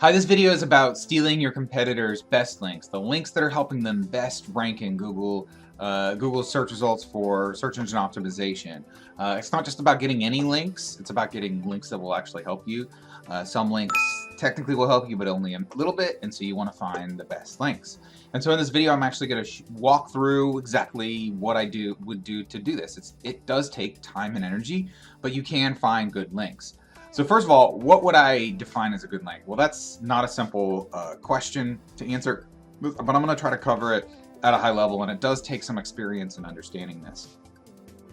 Hi, this video is about stealing your competitors' best links, the links that are helping them best rank in Google, Google search results for search engine optimization. It's not just about getting any links, it's about getting links that will actually help you. Some links technically will help you, but only a little bit, and so you want to find the best links. And so in this video, I'm actually going to walk through exactly what I would do to do this. It does take time and energy, but you can find good links. So first of all, what would I define as a good link? Well, that's not a simple question to answer, but I'm going to try to cover it at a high level, and it does take some experience in understanding this.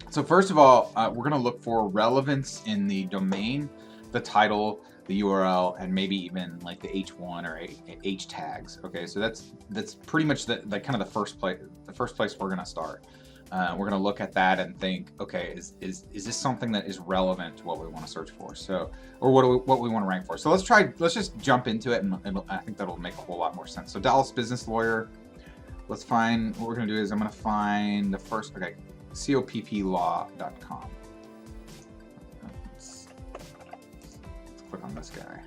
So first of all, we're going to look for relevance in the domain, the title, the URL, and maybe even like the H1 or H tags. Okay, so that's pretty much the kind of the first place we're going to start. We're going to look at that and think, okay, is this something that is relevant to what we want to search for? So, or what we want to rank for. So let's just jump into it, and I think that'll make a whole lot more sense. So Dallas business lawyer. Let's find, what we're going to do is I'm going to find the first, okay, copplaw.com. Let's click on this guy.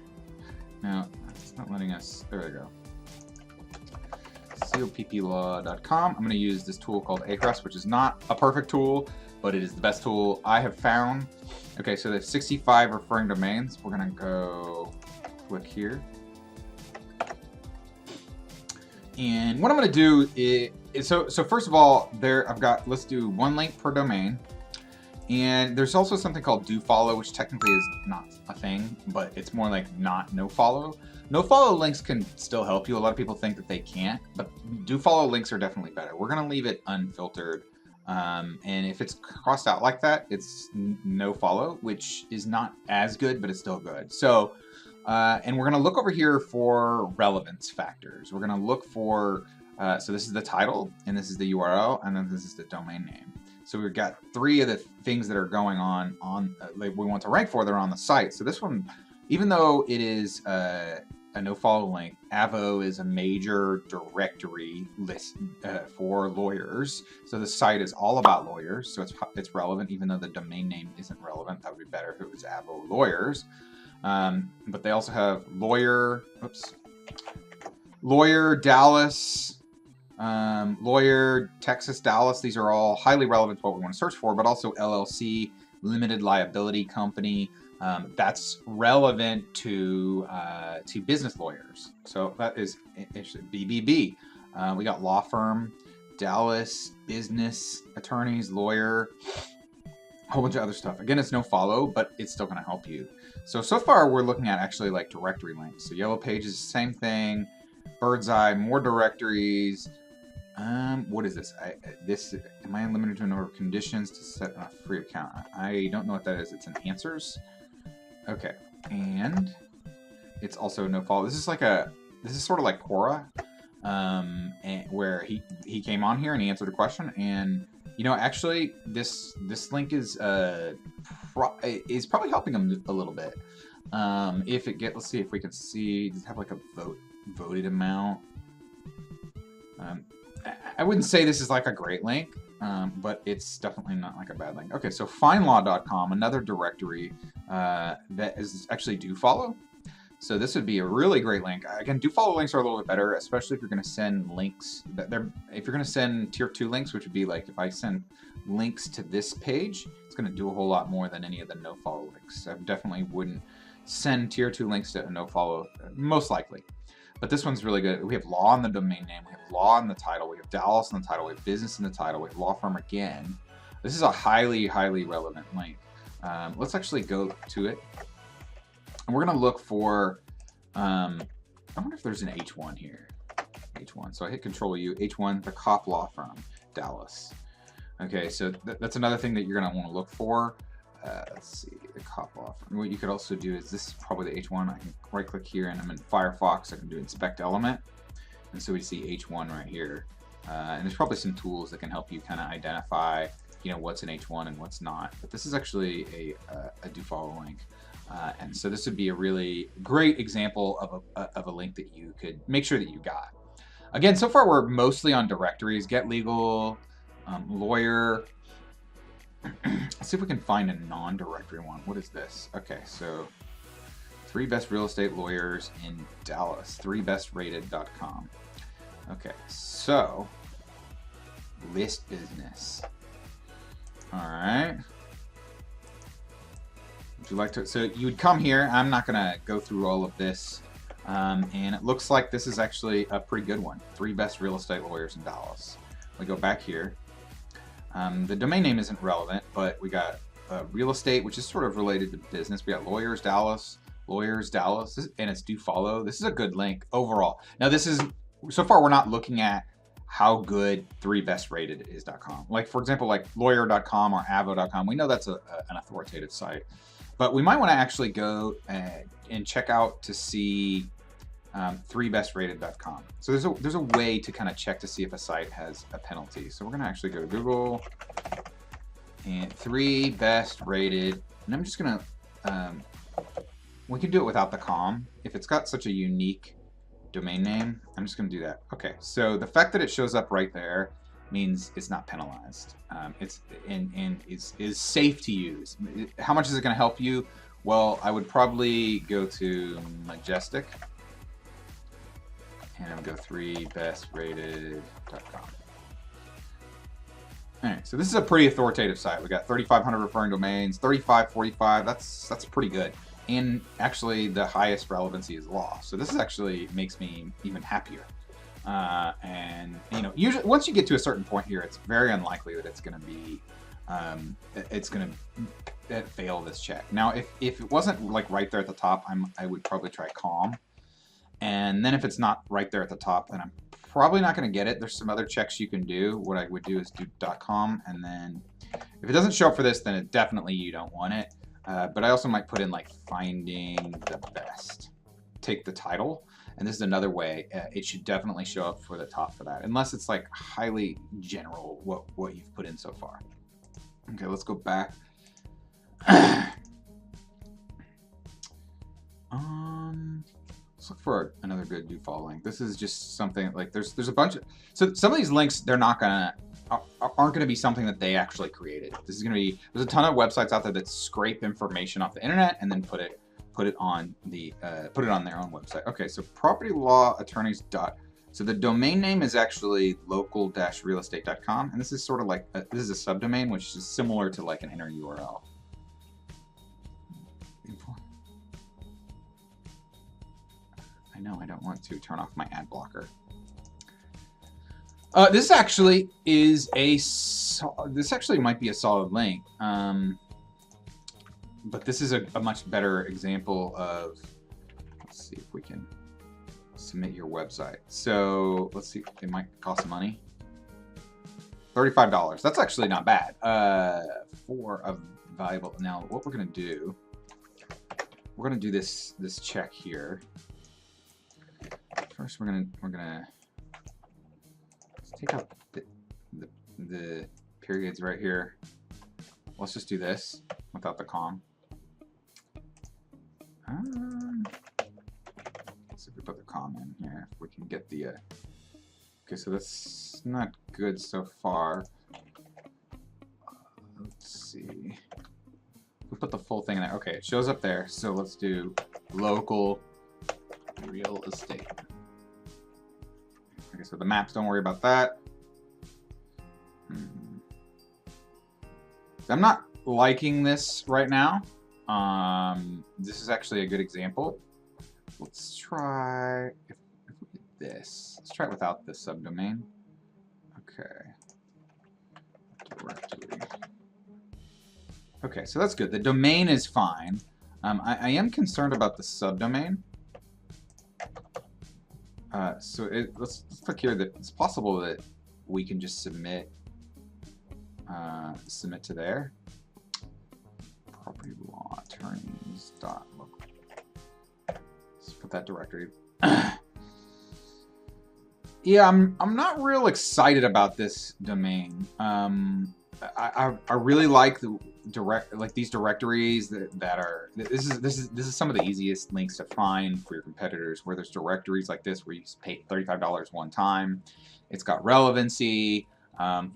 Now, it's not letting us, there we go. copplaw.com. I'm going to use this tool called Ahrefs, which is not a perfect tool, but it is the best tool I have found. Okay, so there's 65 referring domains. We're going to go click here. And what I'm going to do is, so first of all, let's do one link per domain. And there's also something called do follow, which technically is not a thing, but it's more like no follow. No follow links can still help you. A lot of people think that they can't, but do follow links are definitely better. We're going to leave it unfiltered. And if it's crossed out like that, it's no follow, which is not as good, but it's still good. So, and we're going to look over here for relevance factors. We're going to look for, so this is the title, and this is the URL, and then this is the domain name. So we've got three of the things that are going on like we want to rank for. They're on the site. So this one, even though it is a no follow link, Avo is a major directory list for lawyers. So the site is all about lawyers. So it's relevant, even though the domain name isn't relevant. That would be better if it was Avo lawyers. But they also have lawyer Dallas. Lawyer, Texas, Dallas, these are all highly relevant to what we want to search for, but also LLC, limited liability company, that's relevant to business lawyers. So that is interesting. BBB, we got law firm, Dallas, business, attorneys, lawyer, a whole bunch of other stuff. Again, it's no follow, but it's still going to help you. So far we're looking at actually like directory links. So Yellow Pages, same thing. Bird's Eye, more directories. What is this? Am I limited to a number of conditions to set a free account? I don't know what that is. It's an answers. Okay, and it's also no follow. This is sort of like Quora, and where he came on here and he answered a question, and you know, actually this link is probably helping him a little bit. Let's see if we can see. Does it have like a voted amount? I wouldn't say this is like a great link, but it's definitely not like a bad link. Okay, so findlaw.com, another directory that is actually do follow. So this would be a really great link. Again, do follow links are a little bit better, especially if you're going to send links. If you're going to send tier 2 links, which would be like if I send links to this page, it's going to do a whole lot more than any of the no follow links. I definitely wouldn't send tier 2 links to a no follow, most likely. But this one's really good. We have law in the domain name. We have law in the title. We have Dallas in the title. We have business in the title. We have law firm again. This is a highly, highly relevant link. Let's actually go to it. And we're going to look for, I wonder if there's an H1 here. H1. So I hit Control U. H1, the Cop Law Firm, Dallas. Okay, so that's another thing that you're going to want to look for. Let's see, the Cop Law Firm. What you could also do is, this is probably the H1. I can right click here and I'm in Firefox. I can do Inspect Element. And so we see H1 right here. And there's probably some tools that can help you kind of identify, you know, what's an H1 and what's not. But this is actually a do follow link. And so this would be a really great example of a link that you could make sure that you got. Again, so far we're mostly on directories, Get Legal, Lawyer. Let's see if we can find a non-directory one. What is this? Okay, so 3 best real estate lawyers in Dallas. 3bestrated.com. Okay, so list business. All right. Would you like to? So you would come here. I'm not going to go through all of this. And it looks like this is actually a pretty good one. 3 best real estate lawyers in Dallas. We go back here. The domain name isn't relevant, but we got real estate, which is sort of related to business. We got lawyers Dallas, and it's do follow. This is a good link overall. Now this is, so far we're not looking at how good 3bestrated.is.com. Like for example, like lawyer.com or avo.com. We know that's an authoritative site, but we might want to actually go and check out to see 3bestrated.com. So there's a way to kind of check to see if a site has a penalty. So we're going to actually go to Google and 3bestrated, and I'm just going to, we can do it without the com. If it's got such a unique domain name, I'm just going to do that. Okay, so the fact that it shows up right there means it's not penalized. It's is safe to use. How much is it going to help you? Well, I would probably go to Majestic and I would go 3bestrated.com. All right, so this is a pretty authoritative site. We got 3,500 referring domains, 3545. That's pretty good. And actually, the highest relevancy is law. So this is actually makes me even happier. And you know, usually once you get to a certain point here, it's very unlikely that it's going to be, it's going to fail this check. Now, if it wasn't like right there at the top, I would probably try com. And then if it's not right there at the top, then I'm probably not going to get it. There's some other checks you can do. What I would do is do .com, and then if it doesn't show up for this, then definitely you don't want it. But I also might put in like finding the best. Take the title, and this is another way. It should definitely show up for the top for that, unless it's like highly general what you've put in so far. Okay, let's go back. Let's look for another good do follow link. This is just something like there's a bunch of, so some of these links aren't gonna be something that they actually created. This is gonna be, there's a ton of websites out there that scrape information off the internet and then put it on the put it on their own website. Okay, so property law attorneys so the domain name is actually local-realestate.com, and this is sort of like this is a subdomain, which is similar to like an inner URL. I know I don't want to turn off my ad blocker. This actually is this actually might be a solid link, but this is a much better example of. Let's see if we can submit your website. So let's see, it might cost money. $35. That's actually not bad for a valuable. Now what we're gonna do this check here. First, we're gonna take out the periods right here. Let's just do this without the com. So if we put the com in here, if we can get the okay, so that's not good so far. Let's see. We put the full thing in there. Okay, it shows up there. So let's do local real estate. Okay, so the maps, don't worry about that. I'm not liking this right now. This is actually a good example. Let's try if we did this. Let's try it without the subdomain. Okay. Directory. Okay, so that's good. The domain is fine. I am concerned about the subdomain. So let's click here that it's possible that we can just submit to there. Property law attorneys dot local. Let's put that directory. Yeah, I'm not real excited about this domain. I really like these directories that are this is some of the easiest links to find for your competitors, where there's directories like this where you pay $35 one time. It's got relevancy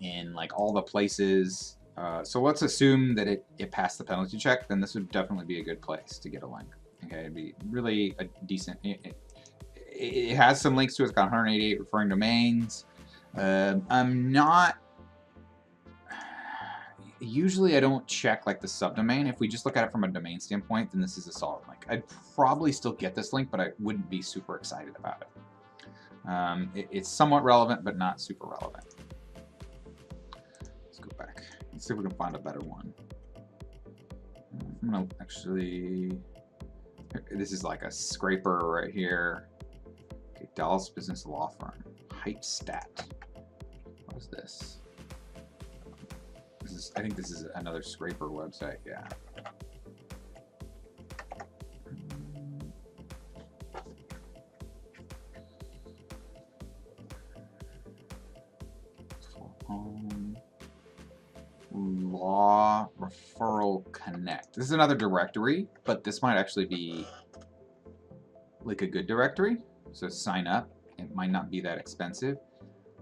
in like all the places. So let's assume that it passed the penalty check, then this would definitely be a good place to get a link. Okay, it'd be really a decent. It has some links to it. It's got 188 referring domains. I'm not. Usually I don't check like the subdomain. If we just look at it from a domain standpoint, then this is a solid link. I'd probably still get this link, but I wouldn't be super excited about it. It's somewhat relevant, but not super relevant. Let's go back. Let's see if we can find a better one. I'm gonna actually, this is like a scraper right here. Okay, Dallas Business Law Firm. Hypestat. What is this? I think this is another scraper website, yeah. Law Referral Connect. This is another directory, but this might actually be like a good directory. So sign up. It might not be that expensive.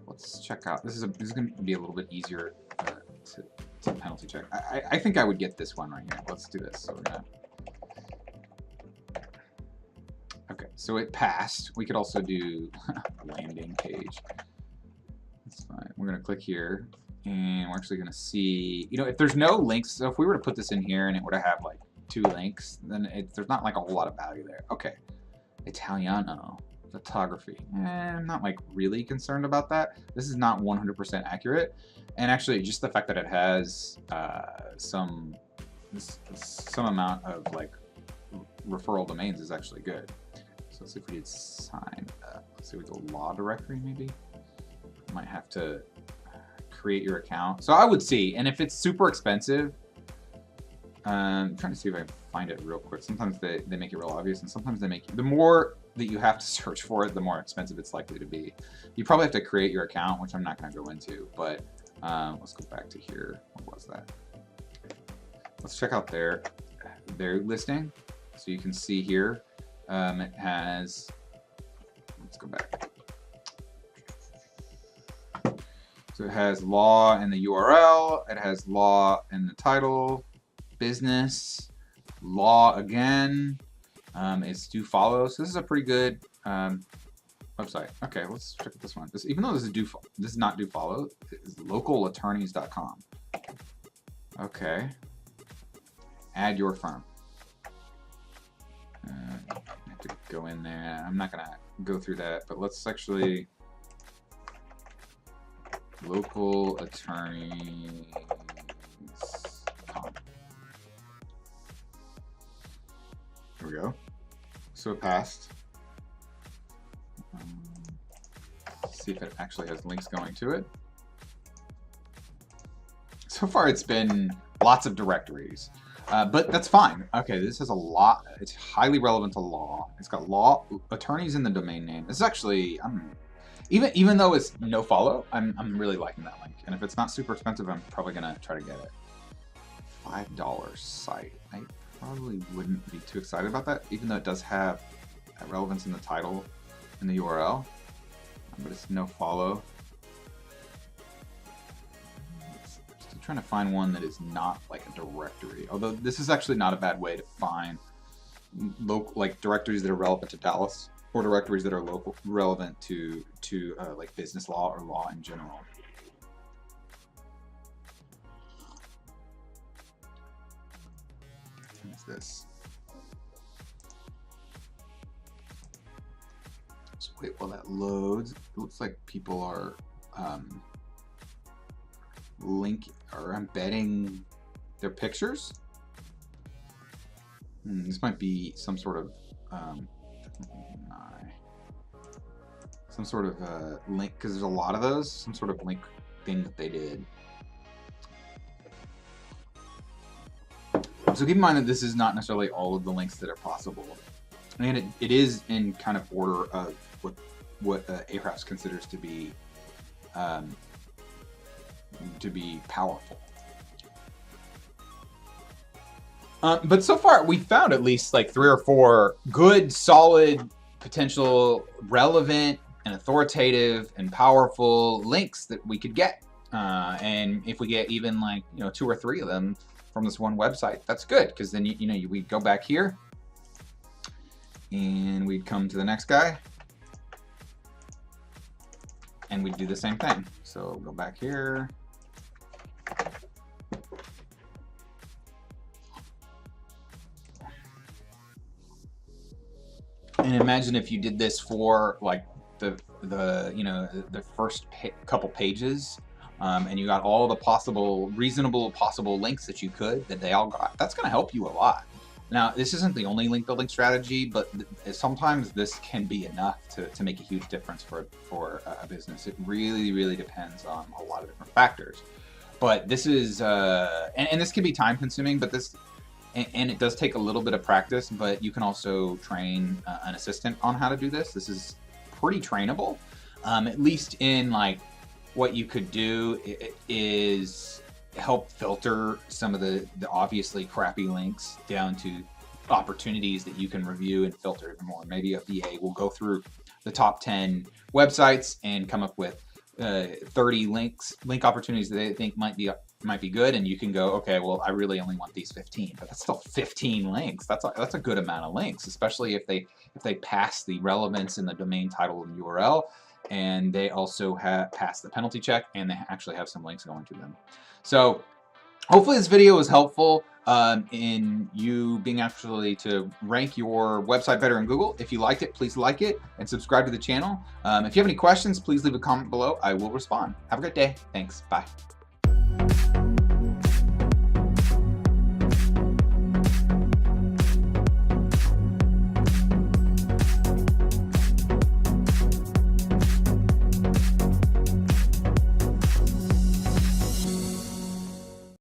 Let's check out. This is going to be a little bit easier to penalty check. I think I would get this one right here. Let's do this. So we're gonna. Okay, so it passed. We could also do landing page. That's fine. We're gonna click here, and we're actually gonna see. You know, if there's no links, so if we were to put this in here and it were to have like 2 links, then there's not like a whole lot of value there. Okay, Italiano. Photography. I'm not like really concerned about that. This is not 100% accurate, and actually just the fact that it has some amount of like referral domains is actually good. So let's see if we did sign up. Let's see, we go law directory maybe. Might have to create your account. So I would see, and if it's super expensive, I'm trying to see if I can find it real quick. Sometimes they make it real obvious, and sometimes they make it, the more that you have to search for it, the more expensive it's likely to be. You probably have to create your account, which I'm not going to go into, but let's go back to here. What was that? Let's check out their listing. So you can see here, it has, let's go back. So it has law in the URL, it has law in the title, business, law again, it's do follow. So this is a pretty good website. Okay, let's check out this one. Even though this is not do follow, it's localattorneys.com. Okay, add your firm. I have to go in there. I'm not gonna go through that, but let's actually local attorneys. Here we go. So it passed. See if it actually has links going to it. So far it's been lots of directories, but that's fine. Okay, this has a lot. It's highly relevant to law. It's got law attorneys in the domain name. This is actually, even though it's no follow, I'm really liking that link. And if it's not super expensive, I'm probably gonna try to get it. $5 site. I probably wouldn't be too excited about that, even though it does have relevance in the title and the URL, but it's no follow. Still trying to find one that is not like a directory, although this is actually not a bad way to find like directories that are relevant to Dallas, or directories that are relevant to like business law or law in general. What is this? Just wait while that loads. It looks like people are embedding their pictures. This might be some sort of link, because there's a lot of those. Some sort of link thing that they did. So keep in mind that this is not necessarily all of the links that are possible, and it is in kind of order of what Ahrefs considers to be powerful. But so far we found at least like 3 or 4 good, solid, potential, relevant, and authoritative and powerful links that we could get. And if we get even like 2 or 3 of them from this one website, that's good, because then we go back here and we'd come to the next guy, and we'd do the same thing. So go back here. And imagine if you did this for like the first couple pages, and you got all the reasonable possible links that you could, that they all got. That's going to help you a lot. Now, this isn't the only link building strategy, but sometimes this can be enough to make a huge difference for a business. It really depends on a lot of different factors. But this is, and this can be time consuming, but and it does take a little bit of practice, but you can also train an assistant on how to do this. This is pretty trainable, at least in like what you could do is help filter some of the obviously crappy links down to opportunities that you can review and filter even more. Maybe a VA will go through the top 10 websites and come up with 30 link opportunities that they think might be good, and you can go, okay, well, I really only want these 15, but that's still 15 links. That's a good amount of links, especially if they pass the relevance in the domain title and URL, and they also have passed the penalty check, and they actually have some links going to them. So hopefully this video was helpful in you being actually to rank your website better in Google. If you liked it, please like it and subscribe to the channel. If you have any questions, please leave a comment below. I will respond. Have a great day. Thanks. Bye.